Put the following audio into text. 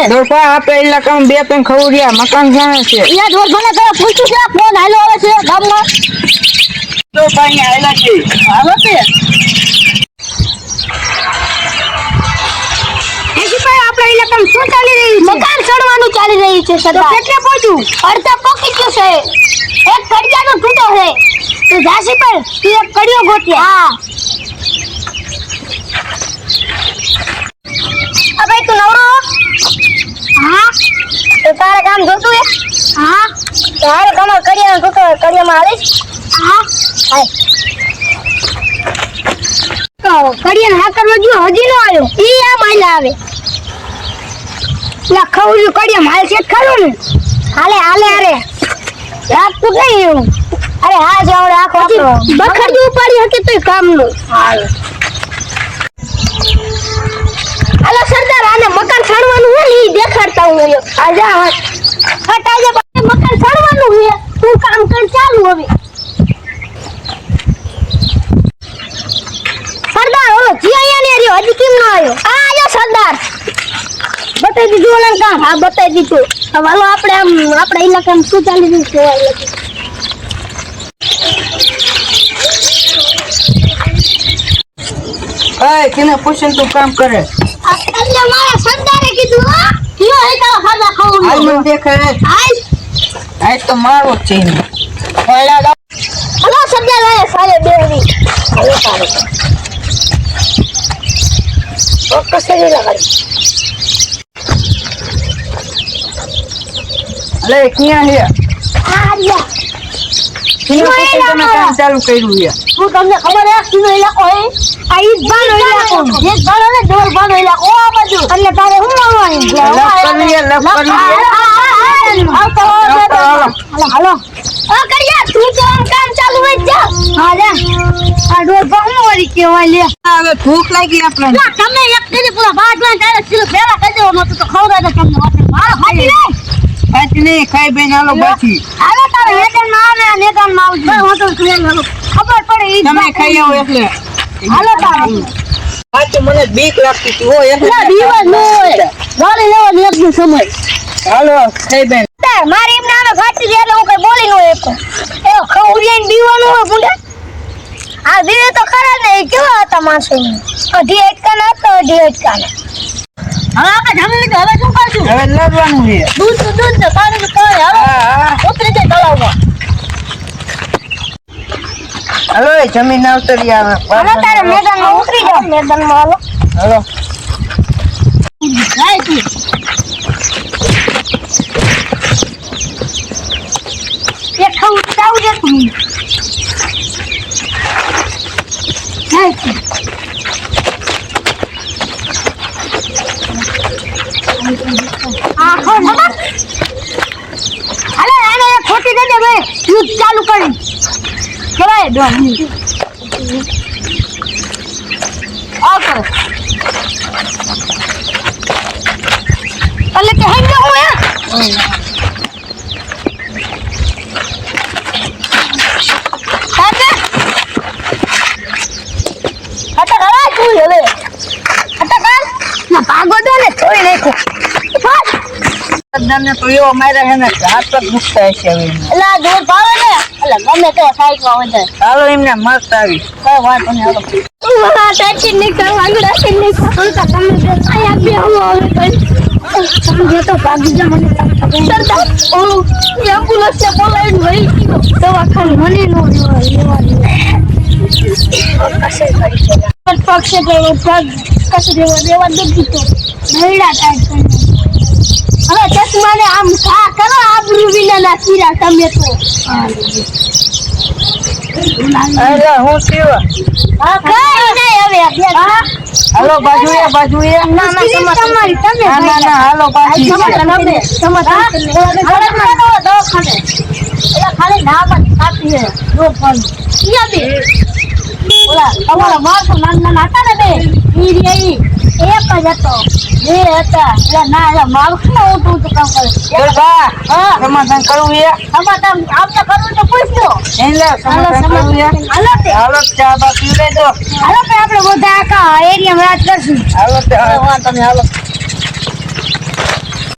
દોસ્તા આપણે ઇલાકામાં બે ત્રણ ખવડિયા મકાન જાણે છે યા ઢોર ભલે કરે પૂછ્યું છે ફોન હાલો આવે છે ગામમાં તો પાણી આવેલા છે હાલો તે આપણા ઇલાકામાં શું ચાલી રહ્યું છે મકાન ચડવાનું ચાલી રહ્યું છે સરદાર કેટલે પહોંચ્યું અડધા પકી ગયું છે એક કડિયાનો તૂટો છે તો જાસી પર તું એક કડિયો ગોતી હા અબે તું નવરો હા તો તારે કામ જોતું હે હા તારે કામ કડિયાનો તૂટો કડિયામાં આવીશ હા હાય તો કડિયાનો હાકરવા ગયો હજી નો આવ્યો ઈ આ માયલા આવે લા ખવડ્યું કડિયા માલ છે ખરું ને હાલે હાલે અરે રાત તું નહીં એવું અરે હા જાવડે આખો આપણો બખરજી ઉપાડી હકે તોય કામનું હાલ હાલો સરદાર આને મકાન છાડવાનું હે ઈ દેખાડતા હું આજા હટાજે મકાન છાડવાનું હે તું કામ કર ચાલુ હવે સરદાર ઓલો જી અહીંયા ને રહ્યો હજી કેમ ન આવ્યો આ આયો સરદાર બતાઈ દીધું ઓલા કામ હા બતાઈ દીધું હવે હાલો આપણે આમ આપણા ઇલાકામાં શું ચાલી રહ્યું છે એ કેને પૂછીને તું કામ કરે એટલે મારા સરદારે કીધું હા કયો હે તારો ખાધા ખાવું હાલ મને દેખાય હાલ આજ તો મારો છે હલો સરદાર આયા સારે બેહી હાલો સારે ચોક્કસ જ લગાડી અલે ક્યાં હે આ લ્યા તમે કામ ચાલુ કર્યું છે હું તમને ખબર હે કીનો ઇલાકો હે આ ઈજ બાનો ઇલાકો એક બાનો ને ડોર બાનો ઇલાકો આ બાજુ એટલે તારે હું આવવાની લપ કરીએ હાલો ઓ કરિયા તું તો આમ કામ ચાલુ હોય જા હા જા આ ડોર બાનો વાળી કેવાય લે હવે ભૂખ લાગી આપણે ના તમે એક કરી પૂરા બાટલા ચાલે સિલો ફેરા કરી દેવો નતો તો ખવડાવે તમને મારો હાજી લે ખાઈ નહીં ખાઈ બેન હાલો બાકી હાલો તારે નેતન માં આવે નેતન માં આવજો હું તો ખબર પડે ઈ તમે ખાઈ આવો એટલે હાલો તારે બાકી મને બીક લાગતી હતી હો એટલે ના દીવા નો હોય ગાડી લેવાની એકનો સમય હાલો ખાઈ બેન મારી એમ નામે ફાટી દે એટલે હું કઈ બોલી નો એક એ ખવડિયાને દીવાનું હોય પુંડા આ દીવે તો ખરા ને કેવા હતા માણસો અઢી અટકાના હતા અઢી અટકાના હવે આપણે જમી લીધું હવે શું કરશું હવે લડવાનું છે દૂધ તો પાણી તો કઈ હવે ઉતરી જાય તળાવમાં હાલો એ જમીન આવતરી આવે હાલો તારે મેદાનમાં ઉતરી જાવ મેદાનમાં હાલો હાલો જાય તું એક ખાવું ચાવ દે તું જાય તું આ ખોલ હમા હાલે આને ખોટી દે બે યુદ્ધ ચાલુ કરી ચલાય દો આકો એટલે કે હેંગો હું હે કાકે હટા કરા તું હવે હટા કર ના ભાગો દો ને તોય નાખો ને તો એવો મારે હે ને હાથ પર દુખતા હશે હવે એલા દૂર ભાવે ને એટલે ગમે તો સાઈડમાં વધે હાલો એમને મસ્ત આવી કઈ વાત નહીં હાલો વાહ ટેન્શન નહીં કર વાંગડા છે નહીં તો તમે આયા બે હું આવે કઈ સમજો તો ભાગી જા મને સરદાર ઓ એમ્બ્યુલન્સ ને બોલાવીને વહી ગયો દવાખાને મને નો લેવાની કશે કરી છે પક્ષે તો પગ કશે દેવા દીધું તો નહીડા ટાઈટ કરી હવે ચશ્માને આમ ખા કરો આબરૂ વિના કીરા તમે તો અરે હું થયો હા કઈ નહીં હવે હાલો બાજુએ ના તમારી તમે ના હાલો બાજુ ખાલી નામ આપી છે રો ફોન કિયા બે ઓલા તમારો માણસો નાના હતા ને બે ઈ રે ઈ એક જ હતો બે હતા એટલે ના એટલે મારું શું ઊંટું કામ કરે બા હા સમાધાન કરવું છે સમાધાન આપણે કરવું તો પૂછજો એટલે સમાધાન કરવું છે હાલો ચા બા પી લેજો હાલો આપણે બધા આખા એરિયામાં રાત કરશું હાલો તમે હાલો